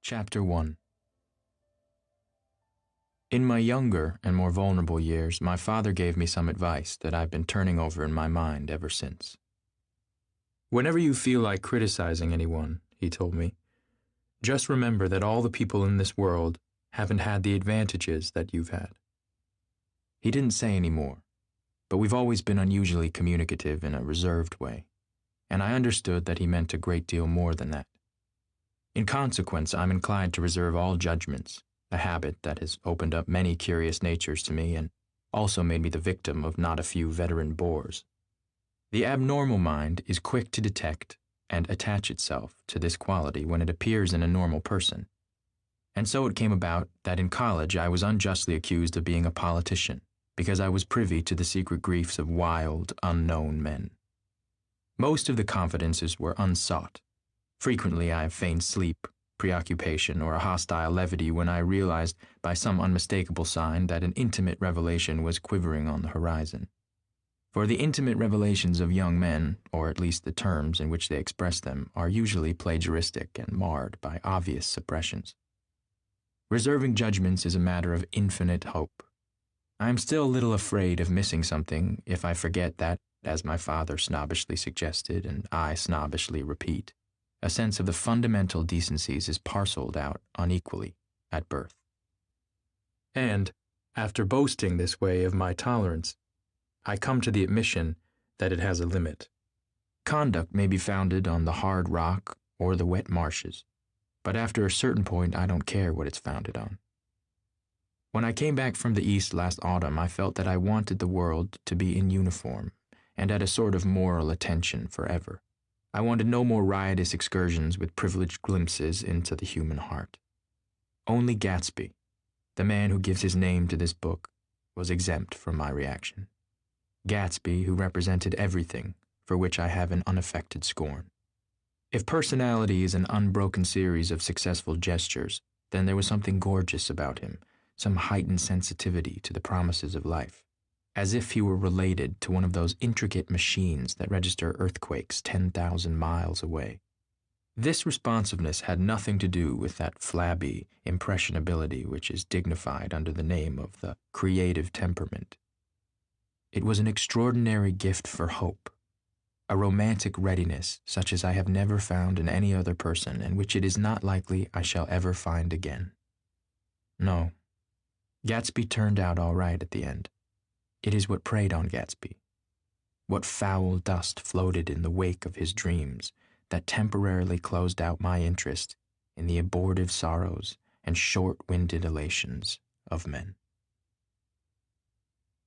Chapter 1. In my younger and more vulnerable years, my father gave me some advice that I've been turning over in my mind ever since. Whenever you feel like criticizing anyone, he told me, just remember that all the people in this world haven't had the advantages that you've had. He didn't say any more, but we've always been unusually communicative in a reserved way, and I understood that he meant a great deal more than that. In consequence, I'm inclined to reserve all judgments, a habit that has opened up many curious natures to me and also made me the victim of not a few veteran bores. The abnormal mind is quick to detect and attach itself to this quality when it appears in a normal person. And so it came about that in college I was unjustly accused of being a politician because I was privy to the secret griefs of wild, unknown men. Most of the confidences were unsought. Frequently I have feigned sleep, preoccupation, or a hostile levity when I realized by some unmistakable sign that an intimate revelation was quivering on the horizon. For the intimate revelations of young men, or at least the terms in which they express them, are usually plagiaristic and marred by obvious suppressions. Reserving judgments is a matter of infinite hope. I am still a little afraid of missing something if I forget that, as my father snobbishly suggested and I snobbishly repeat, a sense of the fundamental decencies is parceled out unequally at birth. And, after boasting this way of my tolerance, I come to the admission that it has a limit. Conduct may be founded on the hard rock or the wet marshes, but after a certain point I don't care what it's founded on. When I came back from the East last autumn, I felt that I wanted the world to be in uniform and at a sort of moral attention forever. I wanted no more riotous excursions with privileged glimpses into the human heart. Only Gatsby, the man who gives his name to this book, was exempt from my reaction. Gatsby, who represented everything for which I have an unaffected scorn. If personality is an unbroken series of successful gestures, then there was something gorgeous about him, some heightened sensitivity to the promises of life, as if he were related to one of those intricate machines that register earthquakes 10,000 miles away. This responsiveness had nothing to do with that flabby impressionability which is dignified under the name of the creative temperament. It was an extraordinary gift for hope, a romantic readiness such as I have never found in any other person and which it is not likely I shall ever find again. No, Gatsby turned out all right at the end. It is what preyed on Gatsby, what foul dust floated in the wake of his dreams that temporarily closed out my interest in the abortive sorrows and short-winded elations of men.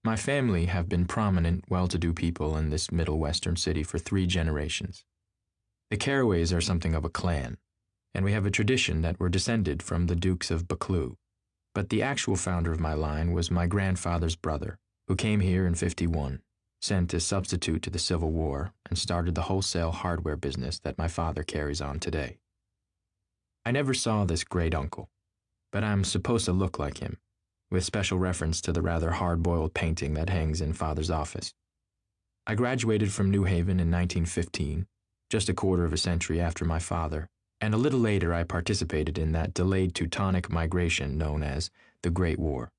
My family have been prominent, well-to-do people in this Middle Western city for 3 generations. The Carraways are something of a clan, and we have a tradition that we're descended from the Dukes of Buccleuch. But the actual founder of my line was my grandfather's brother, who came here in '51, sent as substitute to the Civil War, and started the wholesale hardware business that my father carries on today. I never saw this great uncle, but I'm supposed to look like him, with special reference to the rather hard-boiled painting that hangs in Father's office. I graduated from New Haven in 1915, just a quarter of a century after my father, and a little later I participated in that delayed Teutonic migration known as the Great War.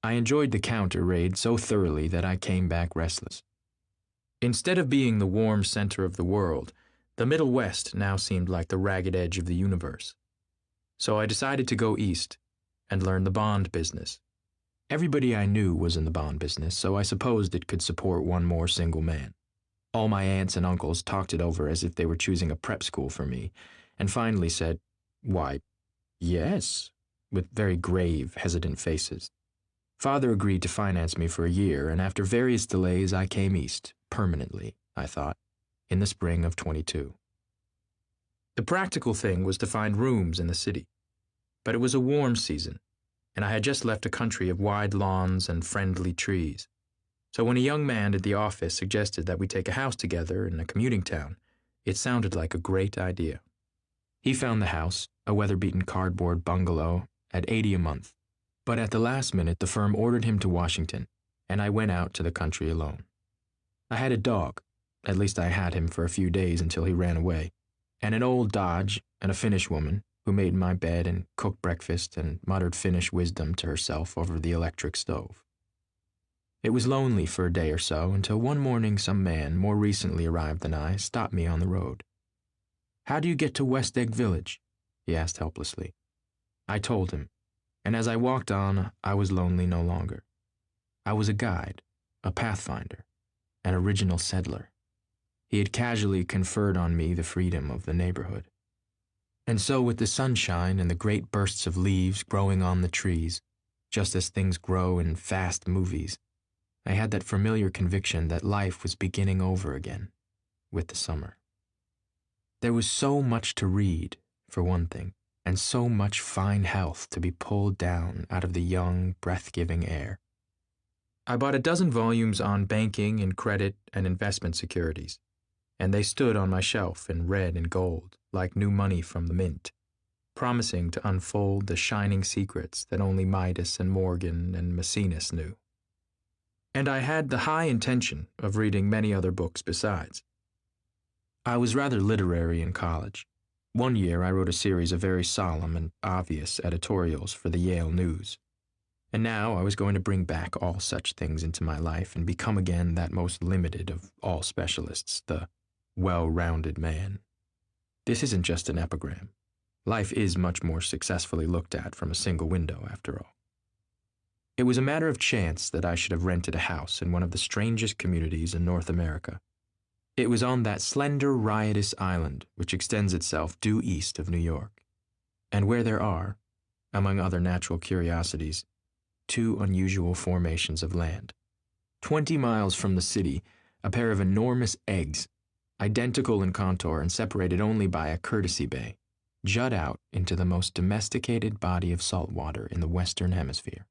I enjoyed the counter-raid so thoroughly that I came back restless. Instead of being the warm center of the world, the Middle West now seemed like the ragged edge of the universe. So I decided to go east and learn the bond business. Everybody I knew was in the bond business, so I supposed it could support one more single man. All my aunts and uncles talked it over as if they were choosing a prep school for me, and finally said, "Why, yes," with very grave, hesitant faces. Father agreed to finance me for a year, and after various delays I came east, permanently, I thought, in the spring of '22. The practical thing was to find rooms in the city, but it was a warm season, and I had just left a country of wide lawns and friendly trees. So when a young man at the office suggested that we take a house together in a commuting town, it sounded like a great idea. He found the house, a weather-beaten cardboard bungalow, at $80 a month. But at the last minute, the firm ordered him to Washington, and I went out to the country alone. I had a dog, at least I had him for a few days until he ran away, and an old Dodge and a Finnish woman, who made my bed and cooked breakfast and muttered Finnish wisdom to herself over the electric stove. It was lonely for a day or so until one morning some man, more recently arrived than I, stopped me on the road. "How do you get to West Egg Village?" he asked helplessly. I told him, and as I walked on, I was lonely no longer. I was a guide, a pathfinder, an original settler. He had casually conferred on me the freedom of the neighborhood. And so with the sunshine and the great bursts of leaves growing on the trees, just as things grow in fast movies, I had that familiar conviction that life was beginning over again with the summer. There was so much to read, for one thing, and so much fine health to be pulled down out of the young, breath-giving air. I bought a dozen volumes on banking and credit and investment securities, and they stood on my shelf in red and gold, like new money from the mint, promising to unfold the shining secrets that only Midas and Morgan and Maecenas knew. And I had the high intention of reading many other books besides. I was rather literary in college. One year I wrote a series of very solemn and obvious editorials for the Yale News. And now I was going to bring back all such things into my life and become again that most limited of all specialists, the well-rounded man. This isn't just an epigram. Life is much more successfully looked at from a single window, after all. It was a matter of chance that I should have rented a house in one of the strangest communities in North America. It was on that slender, riotous island which extends itself due east of New York, and where there are, among other natural curiosities, two unusual formations of land. 20 miles from the city, a pair of enormous eggs, identical in contour and separated only by a courtesy bay, jut out into the most domesticated body of salt water in the Western Hemisphere,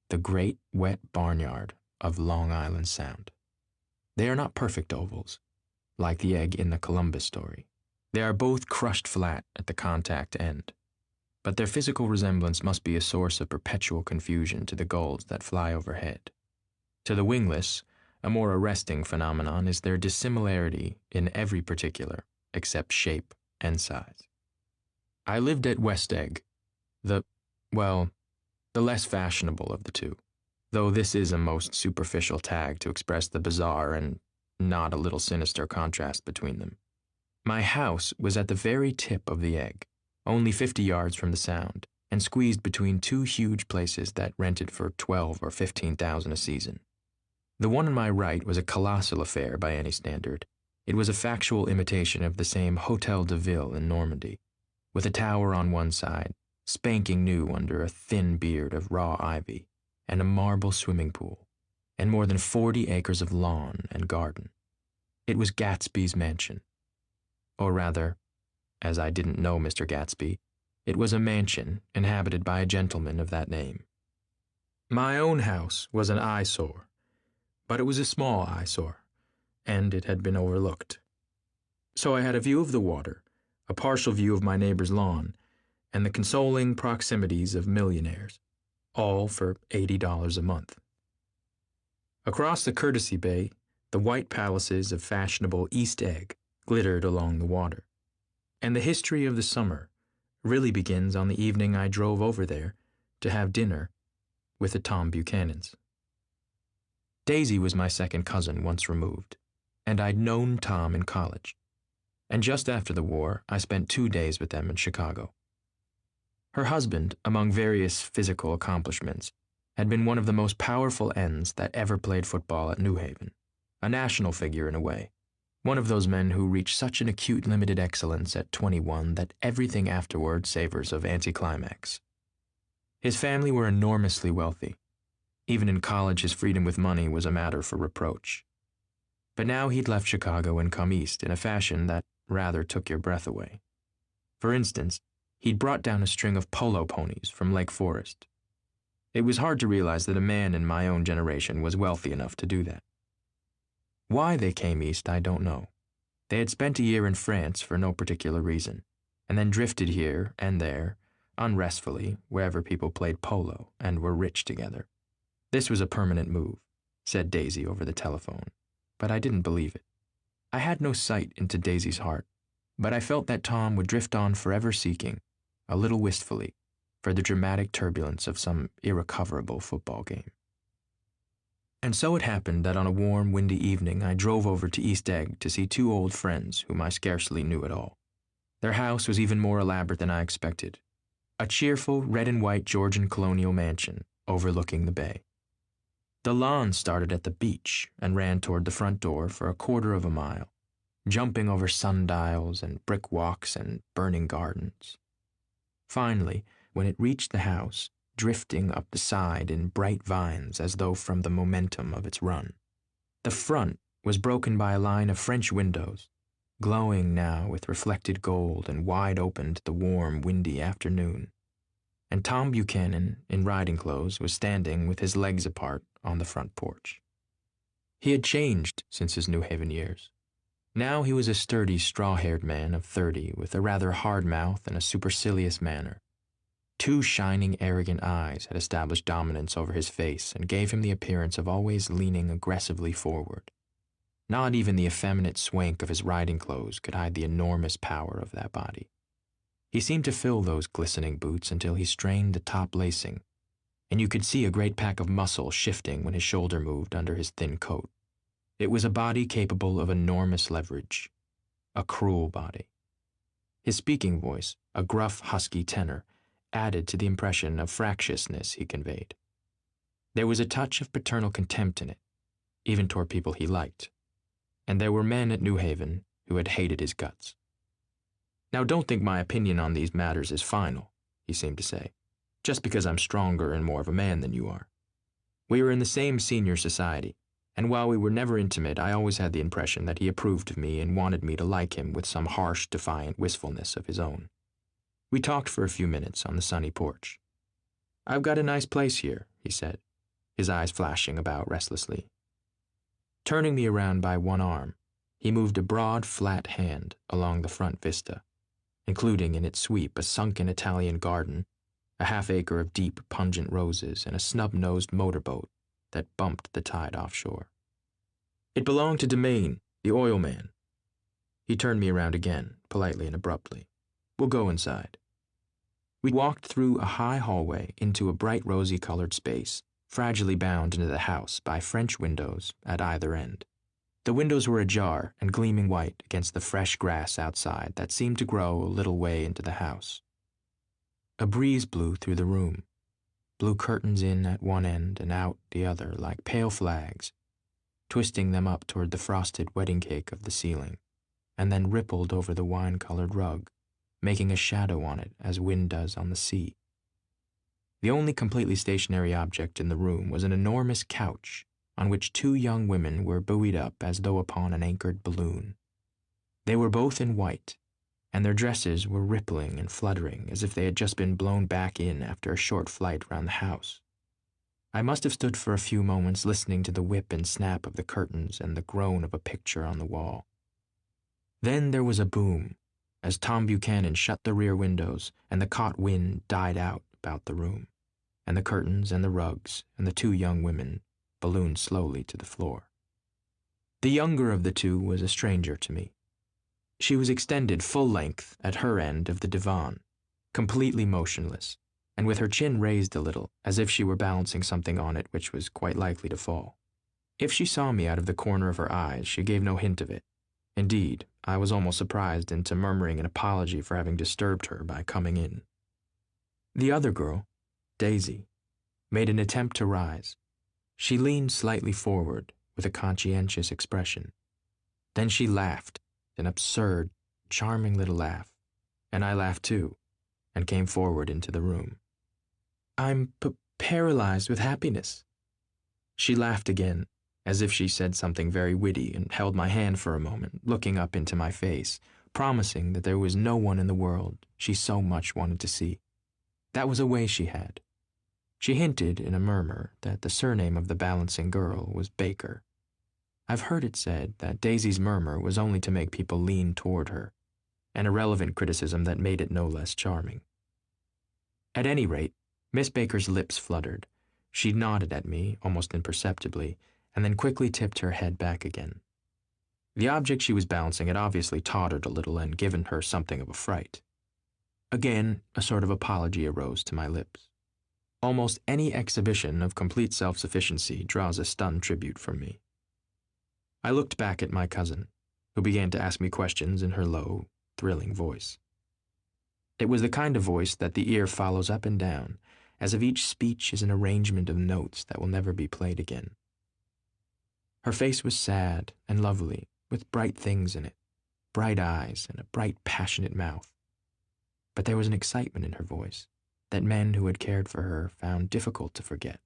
the great wet barnyard of Long Island Sound. They are not perfect ovals, like the egg in the Columbus story. They are both crushed flat at the contact end, but their physical resemblance must be a source of perpetual confusion to the gulls that fly overhead. To the wingless, a more arresting phenomenon is their dissimilarity in every particular, except shape and size. I lived at West Egg, the less fashionable of the two, though this is a most superficial tag to express the bizarre and not a little sinister contrast between them. My house was at the very tip of the egg, only 50 yards from the Sound, and squeezed between two huge places that rented for $12,000 or $15,000 a season. The one on my right was a colossal affair by any standard. It was a factual imitation of the same Hôtel de Ville in Normandy, with a tower on one side, spanking new under a thin beard of raw ivy, and a marble swimming pool, and more than 40 acres of lawn and garden. It was Gatsby's mansion. Or rather, as I didn't know Mr. Gatsby, it was a mansion inhabited by a gentleman of that name. My own house was an eyesore, but it was a small eyesore, and it had been overlooked. So I had a view of the water, a partial view of my neighbor's lawn, and the consoling proximities of millionaires, all for $80 a month. Across the courtesy bay, the white palaces of fashionable East Egg glittered along the water, and the history of the summer really begins on the evening I drove over there to have dinner with the Tom Buchanans. Daisy was my second cousin once removed, and I'd known Tom in college, and just after the war I spent 2 days with them in Chicago. Her husband, among various physical accomplishments, had been one of the most powerful ends that ever played football at New Haven, a national figure in a way, one of those men who reach such an acute limited excellence at 21 that everything afterward savors of anticlimax. His family were enormously wealthy. Even in college, his freedom with money was a matter for reproach. But now he'd left Chicago and come east in a fashion that rather took your breath away. For instance, he'd brought down a string of polo ponies from Lake Forest. It was hard to realize that a man in my own generation was wealthy enough to do that. Why they came east, I don't know. They had spent a year in France for no particular reason, and then drifted here and there, unrestfully, wherever people played polo and were rich together. This was a permanent move, said Daisy over the telephone, but I didn't believe it. I had no sight into Daisy's heart, but I felt that Tom would drift on forever seeking, a little wistfully, for the dramatic turbulence of some irrecoverable football game. And so it happened that on a warm, windy evening I drove over to East Egg to see two old friends whom I scarcely knew at all. Their house was even more elaborate than I expected, a cheerful red and white Georgian colonial mansion overlooking the bay. The lawn started at the beach and ran toward the front door for a quarter of a mile, jumping over sundials and brick walks and burning gardens. Finally, when it reached the house, drifting up the side in bright vines as though from the momentum of its run, the front was broken by a line of French windows, glowing now with reflected gold and wide open to the warm, windy afternoon. And Tom Buchanan, in riding clothes, was standing with his legs apart on the front porch. He had changed since his New Haven years. Now he was a sturdy, straw-haired man of 30 with a rather hard mouth and a supercilious manner. Two shining, arrogant eyes had established dominance over his face and gave him the appearance of always leaning aggressively forward. Not even the effeminate swank of his riding clothes could hide the enormous power of that body. He seemed to fill those glistening boots until he strained the top lacing, and you could see a great pack of muscle shifting when his shoulder moved under his thin coat. It was a body capable of enormous leverage, a cruel body. His speaking voice, a gruff, husky tenor, added to the impression of fractiousness he conveyed. There was a touch of paternal contempt in it, even toward people he liked, and there were men at New Haven who had hated his guts. Now, don't think my opinion on these matters is final, he seemed to say, just because I'm stronger and more of a man than you are. We were in the same senior society, and while we were never intimate, I always had the impression that he approved of me and wanted me to like him with some harsh, defiant wistfulness of his own. We talked for a few minutes on the sunny porch. "I've got a nice place here," he said, his eyes flashing about restlessly. Turning me around by one arm, he moved a broad, flat hand along the front vista, including in its sweep a sunken Italian garden, a half-acre of deep, pungent roses, and a snub-nosed motorboat that bumped the tide offshore. It belonged to Domain, the oil man. He turned me around again, politely and abruptly. "We'll go inside." We walked through a high hallway into a bright rosy-colored space, fragilely bound into the house by French windows at either end. The windows were ajar and gleaming white against the fresh grass outside that seemed to grow a little way into the house. A breeze blew through the room, blew curtains in at one end and out the other like pale flags, twisting them up toward the frosted wedding cake of the ceiling, and then rippled over the wine-colored rug, making a shadow on it as wind does on the sea. The only completely stationary object in the room was an enormous couch on which two young women were buoyed up as though upon an anchored balloon. They were both in white, and their dresses were rippling and fluttering as if they had just been blown back in after a short flight round the house. I must have stood for a few moments listening to the whip and snap of the curtains and the groan of a picture on the wall. Then there was a boom as Tom Buchanan shut the rear windows and the caught wind died out about the room, and the curtains and the rugs and the two young women ballooned slowly to the floor. The younger of the two was a stranger to me. She was extended full length at her end of the divan, completely motionless, and with her chin raised a little, as if she were balancing something on it which was quite likely to fall. If she saw me out of the corner of her eyes, she gave no hint of it. Indeed, I was almost surprised into murmuring an apology for having disturbed her by coming in. The other girl, Daisy, made an attempt to rise. She leaned slightly forward with a conscientious expression. Then she laughed, an absurd, charming little laugh, and I laughed too, and came forward into the room. "I'm paralyzed with happiness." She laughed again, as if she said something very witty, and held my hand for a moment, looking up into my face, promising that there was no one in the world she so much wanted to see. That was a way she had. She hinted in a murmur that the surname of the balancing girl was Baker. I've heard it said that Daisy's murmur was only to make people lean toward her, an irrelevant criticism that made it no less charming. At any rate, Miss Baker's lips fluttered. She nodded at me, almost imperceptibly, and then quickly tipped her head back again. The object she was balancing had obviously tottered a little and given her something of a fright. Again, a sort of apology arose to my lips. Almost any exhibition of complete self-sufficiency draws a stunned tribute from me. I looked back at my cousin, who began to ask me questions in her low, thrilling voice. It was the kind of voice that the ear follows up and down, as if each speech is an arrangement of notes that will never be played again. Her face was sad and lovely, with bright things in it, bright eyes and a bright, passionate mouth. But there was an excitement in her voice that men who had cared for her found difficult to forget.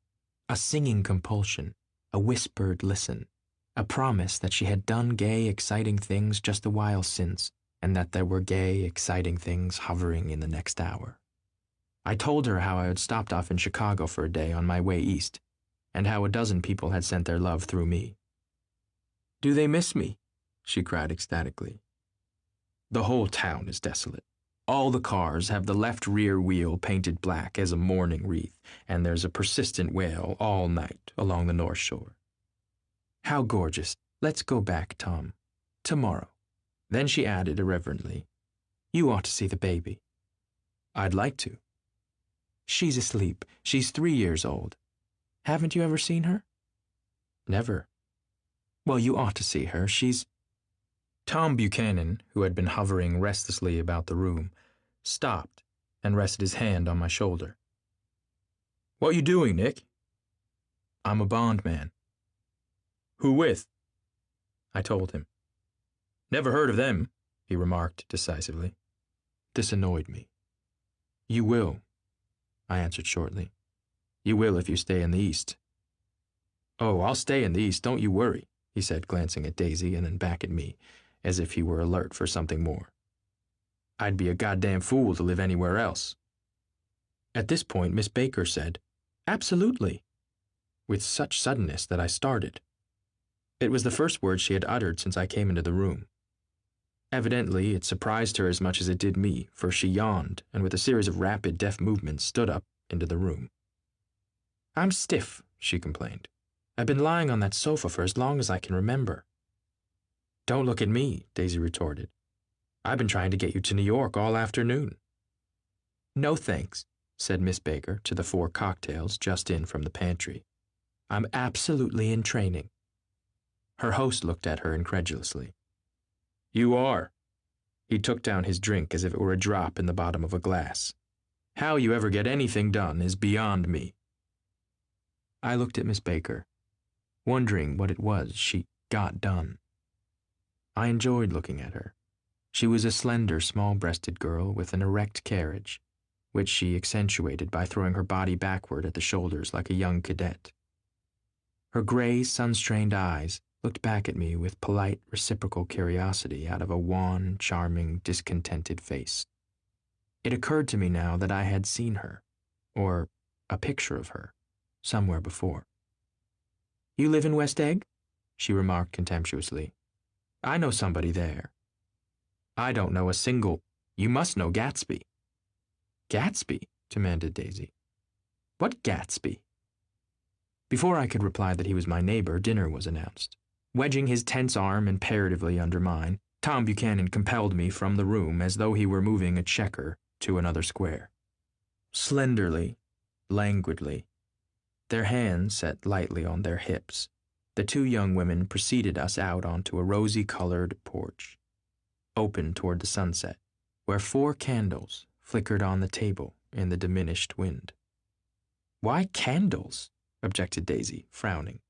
A singing compulsion, a whispered listen, a promise that she had done gay, exciting things just a while since, and that there were gay, exciting things hovering in the next hour. I told her how I had stopped off in Chicago for a day on my way east, and how a dozen people had sent their love through me. "Do they miss me?" she cried ecstatically. "The whole town is desolate. All the cars have the left rear wheel painted black as a mourning wreath, and there's a persistent wail all night along the North Shore. How gorgeous. Let's go back, Tom. Tomorrow." Then she added irreverently, "You ought to see the baby." "I'd like to." "She's asleep. She's 3 years old. Haven't you ever seen her?" "Never." "Well, you ought to see her. She's—" Tom Buchanan, who had been hovering restlessly about the room, stopped and rested his hand on my shoulder. "What you doing, Nick?" "I'm a bondman." "Who with?" I told him. "Never heard of them," he remarked decisively. This annoyed me. "You will," I answered shortly. "You will if you stay in the East." "Oh, I'll stay in the East, don't you worry," he said, glancing at Daisy and then back at me, as if he were alert for something more. "I'd be a goddamn fool to live anywhere else." At this point, Miss Baker said, "Absolutely," with such suddenness that I started. It was the first word she had uttered since I came into the room. Evidently, it surprised her as much as it did me, for she yawned and with a series of rapid, deft movements stood up into the room. "I'm stiff," she complained. "I've been lying on that sofa for as long as I can remember." "Don't look at me," Daisy retorted. "I've been trying to get you to New York all afternoon." "No thanks," said Miss Baker to the 4 cocktails just in from the pantry. "I'm absolutely in training." Her host looked at her incredulously. "You are." He took down his drink as if it were a drop in the bottom of a glass. "How you ever get anything done is beyond me." I looked at Miss Baker, wondering what it was she got done. I enjoyed looking at her. She was a slender, small-breasted girl with an erect carriage, which she accentuated by throwing her body backward at the shoulders like a young cadet. Her gray, sun-strained eyes looked back at me with polite, reciprocal curiosity out of a wan, charming, discontented face. It occurred to me now that I had seen her, or a picture of her, somewhere before. "You live in West Egg?" she remarked contemptuously. "I know somebody there." "I don't know a single—" "You must know Gatsby." "Gatsby?" demanded Daisy. "What Gatsby?" Before I could reply that he was my neighbor, dinner was announced. Wedging his tense arm imperatively under mine, Tom Buchanan compelled me from the room as though he were moving a checker to another square. Slenderly, languidly, their hands set lightly on their hips, the 2 young women preceded us out onto a rosy-colored porch, open toward the sunset, where 4 candles flickered on the table in the diminished wind. "Why candles?" objected Daisy, frowning.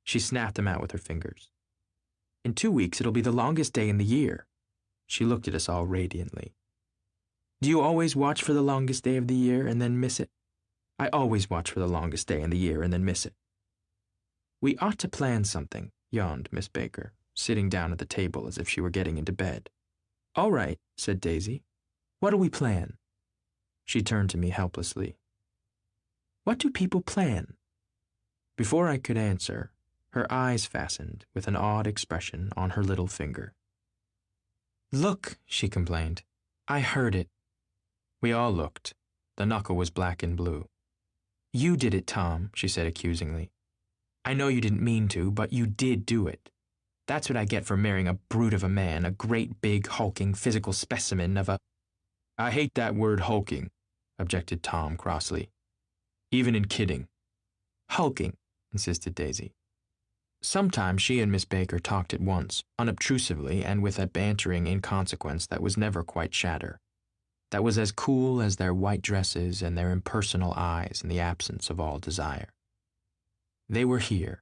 She snapped them out with her fingers. "In 2 weeks it'll be the longest day in the year." She looked at us all radiantly. "Do you always watch for the longest day of the year and then miss it?" "I always watch for the longest day in the year and then miss it." "We ought to plan something," yawned Miss Baker, sitting down at the table as if she were getting into bed. "All right," said Daisy. "What'll we plan?" She turned to me helplessly. "What do people plan?" Before I could answer, her eyes fastened with an odd expression on her little finger. "Look," she complained. "I heard it." We all looked. The knuckle was black and blue. "You did it, Tom," she said accusingly. "I know you didn't mean to, but you did do it. That's what I get for marrying a brute of a man, a great big hulking physical specimen of a—" I hate that word hulking, objected Tom crossly. Even in kidding. Hulking, insisted Daisy. Sometimes she and Miss Baker talked at once, unobtrusively and with a bantering inconsequence that was never quite chatter, that was as cool as their white dresses and their impersonal eyes in the absence of all desire. They were here,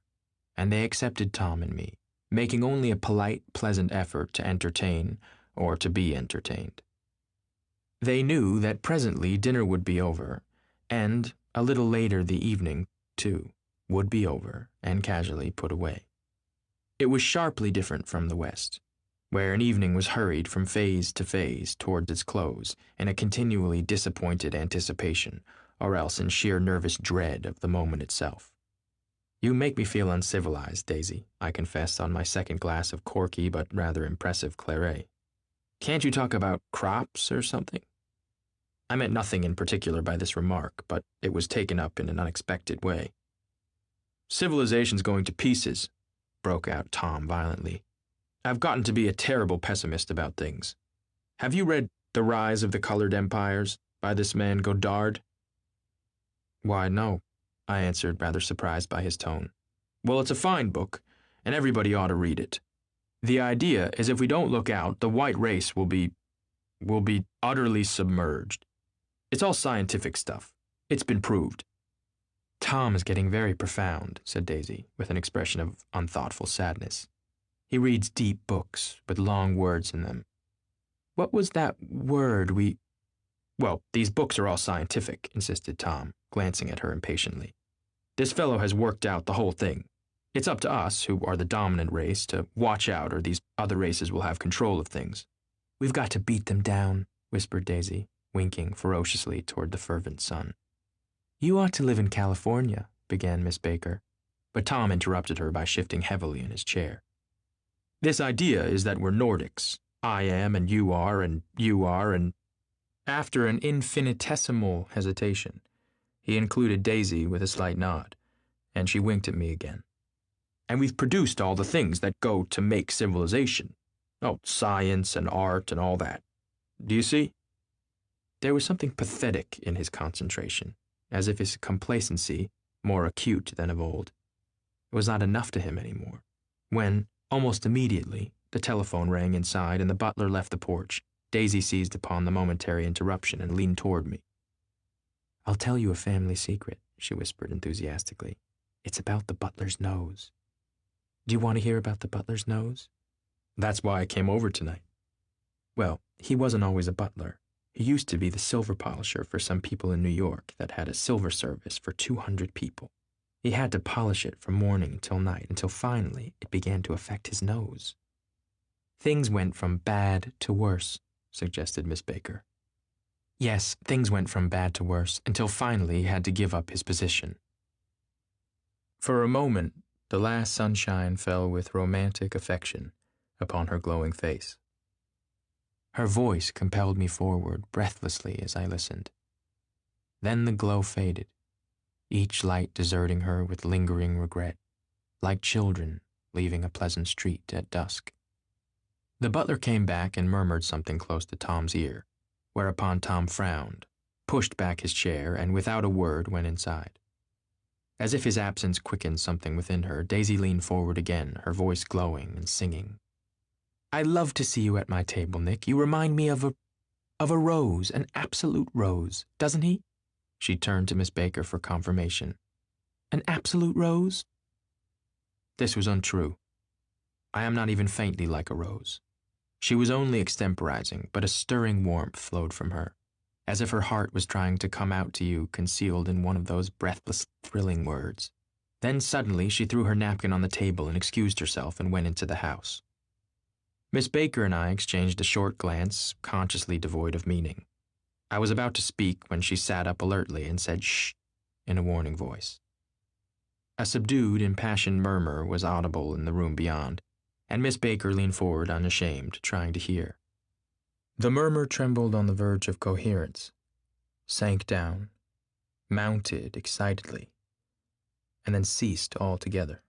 and they accepted Tom and me, making only a polite, pleasant effort to entertain or to be entertained. They knew that presently dinner would be over, and a little later the evening, too, would be over and casually put away. It was sharply different from the West, where an evening was hurried from phase to phase towards its close in a continually disappointed anticipation, or else in sheer nervous dread of the moment itself. You make me feel uncivilized, Daisy, I confessed on my second glass of corky but rather impressive claret. Can't you talk about crops or something? I meant nothing in particular by this remark, but it was taken up in an unexpected way. Civilization's going to pieces, broke out Tom violently. I've gotten to be a terrible pessimist about things. Have you read The Rise of the Colored Empires by this man Godard? Why, no, I answered, rather surprised by his tone. Well, it's a fine book, and everybody ought to read it. The idea is if we don't look out, the white race will be utterly submerged. It's all scientific stuff. It's been proved. Tom is getting very profound, said Daisy, with an expression of unthoughtful sadness. He reads deep books with long words in them. What was that word we... Well, these books are all scientific, insisted Tom, glancing at her impatiently. This fellow has worked out the whole thing. It's up to us, who are the dominant race, to watch out or these other races will have control of things. We've got to beat them down, whispered Daisy, winking ferociously toward the fervent sun. You ought to live in California, began Miss Baker, but Tom interrupted her by shifting heavily in his chair. This idea is that we're Nordics. I am, and you are, and you are, and... After an infinitesimal hesitation, he included Daisy with a slight nod, and she winked at me again. And we've produced all the things that go to make civilization. Oh, science and art and all that. Do you see? There was something pathetic in his concentration, as if his complacency, more acute than of old, was not enough to him anymore, when, almost immediately, the telephone rang inside and the butler left the porch. Daisy seized upon the momentary interruption and leaned toward me. I'll tell you a family secret, she whispered enthusiastically. It's about the butler's nose. Do you want to hear about the butler's nose? That's why I came over tonight. Well, he wasn't always a butler. He used to be the silver polisher for some people in New York that had a silver service for 200 people. He had to polish it from morning till night until finally it began to affect his nose. Things went from bad to worse, suggested Miss Baker. Yes, things went from bad to worse until finally he had to give up his position. For a moment, the last sunshine fell with romantic affection upon her glowing face. Her voice compelled me forward breathlessly as I listened. Then the glow faded, each light deserting her with lingering regret, like children leaving a pleasant street at dusk. The butler came back and murmured something close to Tom's ear, whereupon Tom frowned, pushed back his chair, and without a word went inside. As if his absence quickened something within her, Daisy leaned forward again, her voice glowing and singing. I love to see you at my table, Nick. You remind me of a rose, an absolute rose, doesn't he? She turned to Miss Baker for confirmation. An absolute rose? This was untrue. I am not even faintly like a rose. She was only extemporizing, but a stirring warmth flowed from her, as if her heart was trying to come out to you concealed in one of those breathless, thrilling words. Then suddenly she threw her napkin on the table and excused herself and went into the house. Miss Baker and I exchanged a short glance, consciously devoid of meaning. I was about to speak when she sat up alertly and said shh in a warning voice. A subdued, impassioned murmur was audible in the room beyond, and Miss Baker leaned forward unashamed, trying to hear. The murmur trembled on the verge of coherence, sank down, mounted excitedly, and then ceased altogether.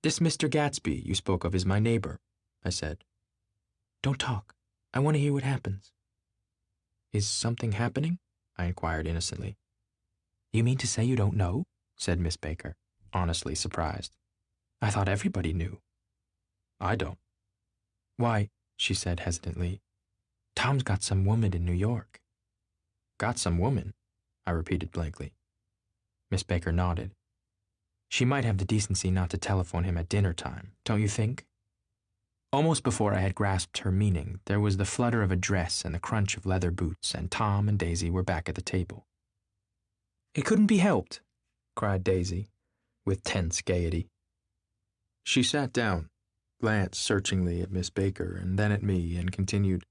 This Mr. Gatsby you spoke of is my neighbor, I said. Don't talk. I want to hear what happens. Is something happening? I inquired innocently. You mean to say you don't know? Said Miss Baker, honestly surprised. I thought everybody knew. I don't. Why, she said hesitantly, Tom's got some woman in New York. Got some woman? I repeated blankly. Miss Baker nodded. She might have the decency not to telephone him at dinner time, don't you think? Almost before I had grasped her meaning, there was the flutter of a dress and the crunch of leather boots, and Tom and Daisy were back at the table. It couldn't be helped, cried Daisy, with tense gaiety. She sat down, glanced searchingly at Miss Baker and then at me, and continued,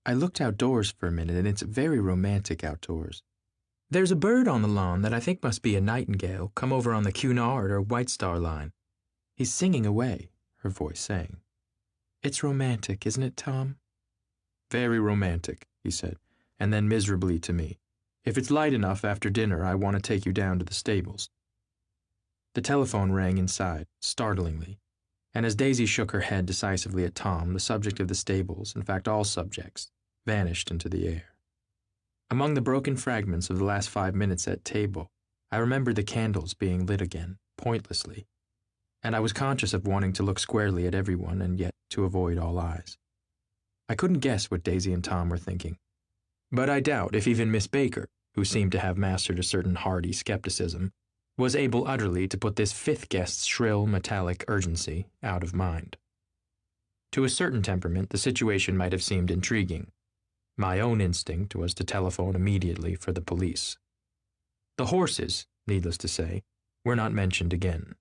I looked outdoors for a minute, and it's very romantic outdoors. There's a bird on the lawn that I think must be a nightingale come over on the Cunard or White Star line. He's singing away, her voice sang. It's romantic, isn't it, Tom? Very romantic, he said, and then miserably to me. If it's light enough after dinner, I want to take you down to the stables. The telephone rang inside, startlingly, and as Daisy shook her head decisively at Tom, the subject of the stables, in fact all subjects, vanished into the air. Among the broken fragments of the last 5 minutes at table, I remembered the candles being lit again, pointlessly, and I was conscious of wanting to look squarely at everyone and yet to avoid all eyes. I couldn't guess what Daisy and Tom were thinking, but I doubt if even Miss Baker, who seemed to have mastered a certain hardy skepticism, was able utterly to put this fifth guest's shrill, metallic urgency out of mind. To a certain temperament, the situation might have seemed intriguing. My own instinct was to telephone immediately for the police. The horses, needless to say, were not mentioned again.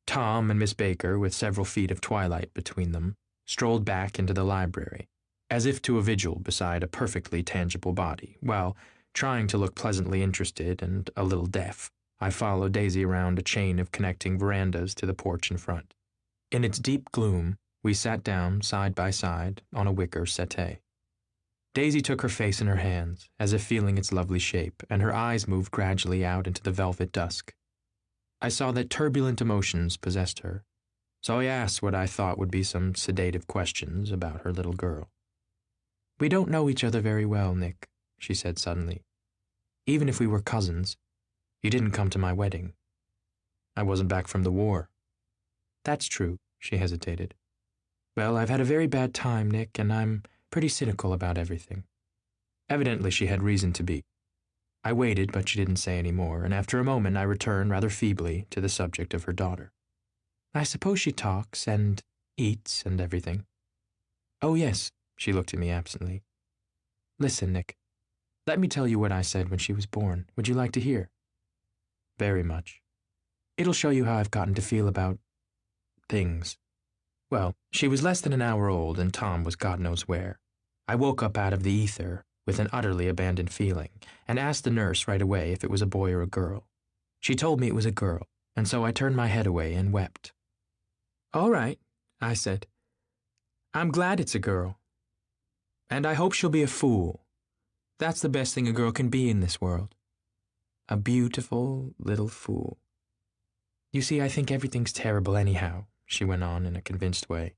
Tom and Miss Baker, with several feet of twilight between them, strolled back into the library, as if to a vigil beside a perfectly tangible body, while, trying to look pleasantly interested and a little deaf, I followed Daisy around a chain of connecting verandas to the porch in front. In its deep gloom, we sat down side by side on a wicker settee. Daisy took her face in her hands, as if feeling its lovely shape, and her eyes moved gradually out into the velvet dusk. I saw that turbulent emotions possessed her, so I asked what I thought would be some sedative questions about her little girl. We don't know each other very well, Nick, she said suddenly. Even if we were cousins, you didn't come to my wedding. I wasn't back from the war. That's true, she hesitated. Well, I've had a very bad time, Nick, and I'm pretty cynical about everything. Evidently she had reason to be. I waited, but she didn't say any more, and after a moment I returned rather feebly to the subject of her daughter. I suppose she talks and eats and everything. Oh, yes, she looked at me absently. Listen, Nick, let me tell you what I said when she was born. Would you like to hear? Very much. It'll show you how I've gotten to feel about things. Well, she was less than an hour old, and Tom was God knows where. I woke up out of the ether with an utterly abandoned feeling, and asked the nurse right away if it was a boy or a girl. She told me it was a girl, and so I turned my head away and wept. All right, I said. I'm glad it's a girl. And I hope she'll be a fool. That's the best thing a girl can be in this world. A beautiful little fool. You see, I think everything's terrible anyhow, she went on in a convinced way.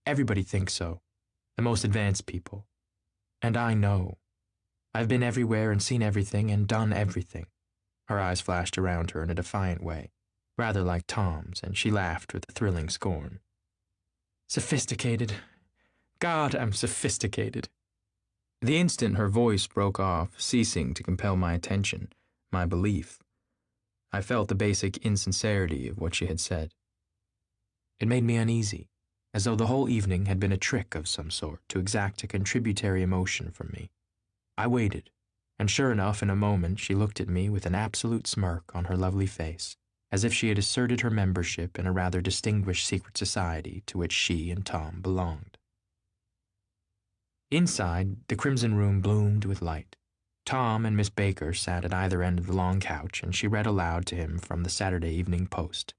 Everybody thinks so, the most advanced people. And I know. I've been everywhere and seen everything and done everything. Her eyes flashed around her in a defiant way, rather like Tom's, and she laughed with a thrilling scorn. Sophisticated. God, I'm sophisticated. The instant her voice broke off, ceasing to compel my attention, my belief, I felt the basic insincerity of what she had said. It made me uneasy, as though the whole evening had been a trick of some sort to exact a contributory emotion from me. I waited, and sure enough, in a moment she looked at me with an absolute smirk on her lovely face, as if she had asserted her membership in a rather distinguished secret society to which she and Tom belonged. Inside, the crimson room bloomed with light. Tom and Miss Baker sat at either end of the long couch, and she read aloud to him from the Saturday Evening Post,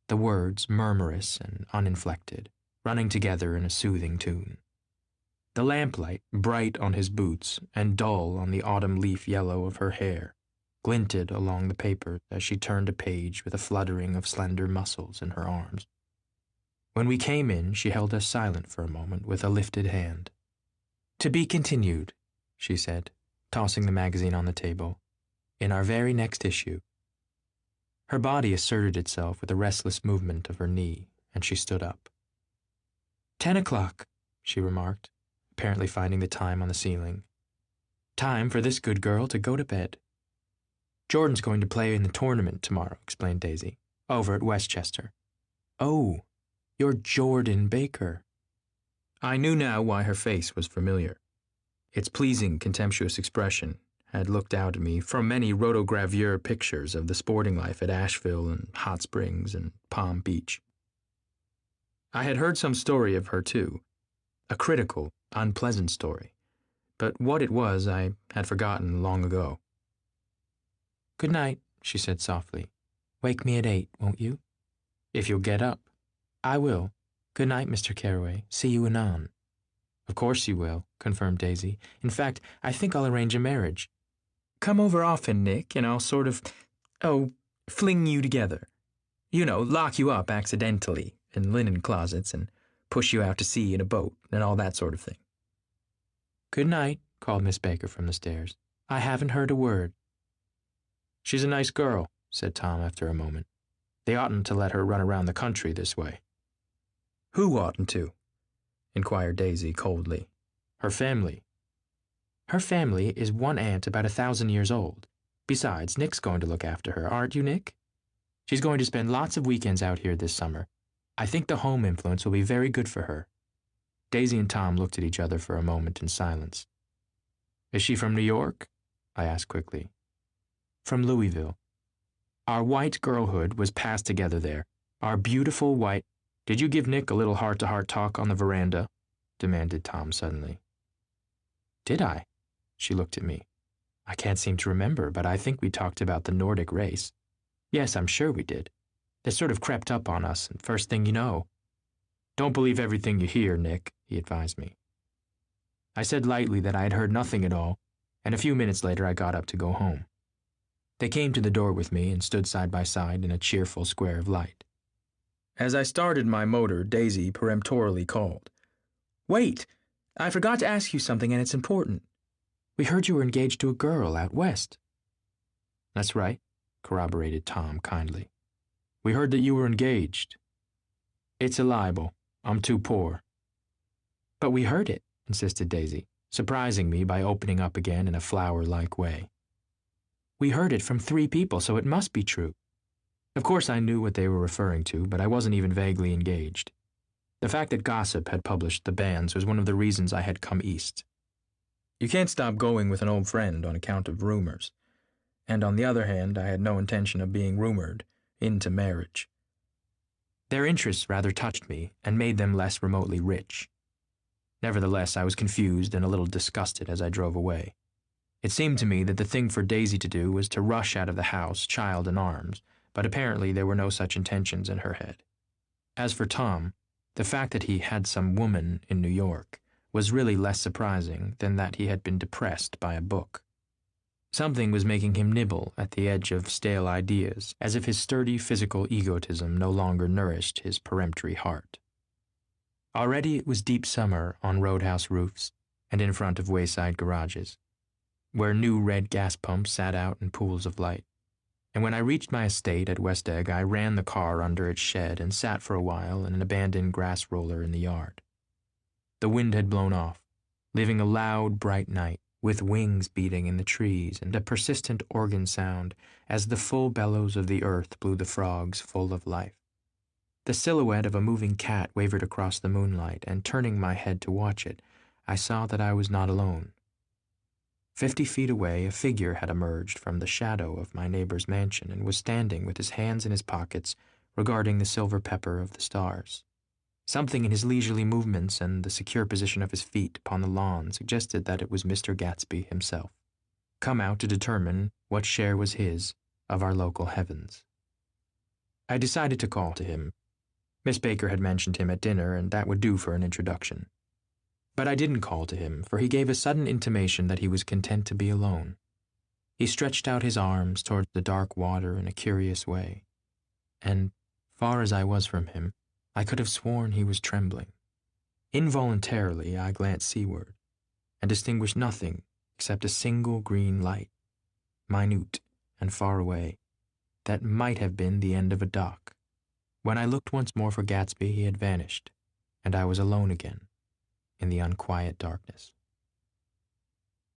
the words murmurous and uninflected, running together in a soothing tune. The lamplight, bright on his boots and dull on the autumn leaf yellow of her hair, glinted along the paper as she turned a page with a fluttering of slender muscles in her arms. When we came in, she held us silent for a moment with a lifted hand. To be continued, she said, tossing the magazine on the table. In our very next issue. Her body asserted itself with a restless movement of her knee, and she stood up. 10 o'clock, she remarked, apparently finding the time on the ceiling. Time for this good girl to go to bed. Jordan's going to play in the tournament tomorrow, explained Daisy, over at Westchester. Oh, you're Jordan Baker. I knew now why her face was familiar. Its pleasing, contemptuous expression had looked out at me from many rotogravure pictures of the sporting life at Asheville and Hot Springs and Palm Beach. I had heard some story of her, too, a critical, unpleasant story, but what it was I had forgotten long ago. Good night, she said softly. Wake me at 8, won't you? If you'll get up. I will. Good night, Mr. Carraway. See you anon. Of course you will, confirmed Daisy. In fact, I think I'll arrange a marriage. Come over often, Nick, and I'll sort of, fling you together. You know, lock you up accidentally in linen closets and push you out to sea in a boat and all that sort of thing. Good night, called Miss Baker from the stairs. I haven't heard a word. She's a nice girl, said Tom after a moment. They oughtn't to let her run around the country this way. Who oughtn't to? Inquired Daisy coldly. Her family. Her family is one aunt about 1,000 years old. Besides, Nick's going to look after her, aren't you, Nick? She's going to spend lots of weekends out here this summer. I think the home influence will be very good for her. Daisy and Tom looked at each other for a moment in silence. Is she from New York? I asked quickly. From Louisville. Our white girlhood was passed together there. Our beautiful white... Did you give Nick a little heart-to-heart talk on the veranda? Demanded Tom suddenly. Did I? She looked at me. I can't seem to remember, but I think we talked about the Nordic race. Yes, I'm sure we did. They sort of crept up on us, and first thing you know... Don't believe everything you hear, Nick, he advised me. I said lightly that I had heard nothing at all, and a few minutes later I got up to go home. They came to the door with me and stood side by side in a cheerful square of light. As I started my motor, Daisy peremptorily called. Wait! I forgot to ask you something, and it's important. We heard you were engaged to a girl out west. That's right, corroborated Tom kindly. We heard that you were engaged. It's a libel. I'm too poor. But we heard it, insisted Daisy, surprising me by opening up again in a flower-like way. We heard it from 3 people, so it must be true. Of course I knew what they were referring to, but I wasn't even vaguely engaged. The fact that gossip had published the banns was one of the reasons I had come east. You can't stop going with an old friend on account of rumors. And on the other hand, I had no intention of being rumored into marriage. Their interests rather touched me and made them less remotely rich. Nevertheless, I was confused and a little disgusted as I drove away. It seemed to me that the thing for Daisy to do was to rush out of the house, child in arms, but apparently there were no such intentions in her head. As for Tom, the fact that he had some woman in New York was really less surprising than that he had been depressed by a book. Something was making him nibble at the edge of stale ideas, as if his sturdy physical egotism no longer nourished his peremptory heart. Already it was deep summer on roadhouse roofs and in front of wayside garages, where new red gas pumps sat out in pools of light. And when I reached my estate at West Egg, I ran the car under its shed and sat for a while in an abandoned grass roller in the yard. The wind had blown off, leaving a loud, bright night, with wings beating in the trees and a persistent organ sound as the full bellows of the earth blew the frogs full of life. The silhouette of a moving cat wavered across the moonlight, and turning my head to watch it, I saw that I was not alone. 50 feet away, a figure had emerged from the shadow of my neighbor's mansion and was standing with his hands in his pockets, regarding the silver pepper of the stars. Something in his leisurely movements and the secure position of his feet upon the lawn suggested that it was Mr. Gatsby himself, come out to determine what share was his of our local heavens. I decided to call to him. Miss Baker had mentioned him at dinner, and that would do for an introduction. But I didn't call to him, for he gave a sudden intimation that he was content to be alone. He stretched out his arms toward the dark water in a curious way, and, far as I was from him, I could have sworn he was trembling. Involuntarily, I glanced seaward, and distinguished nothing except a single green light, minute and far away, that might have been the end of a dock. When I looked once more for Gatsby, he had vanished, and I was alone again in the unquiet darkness.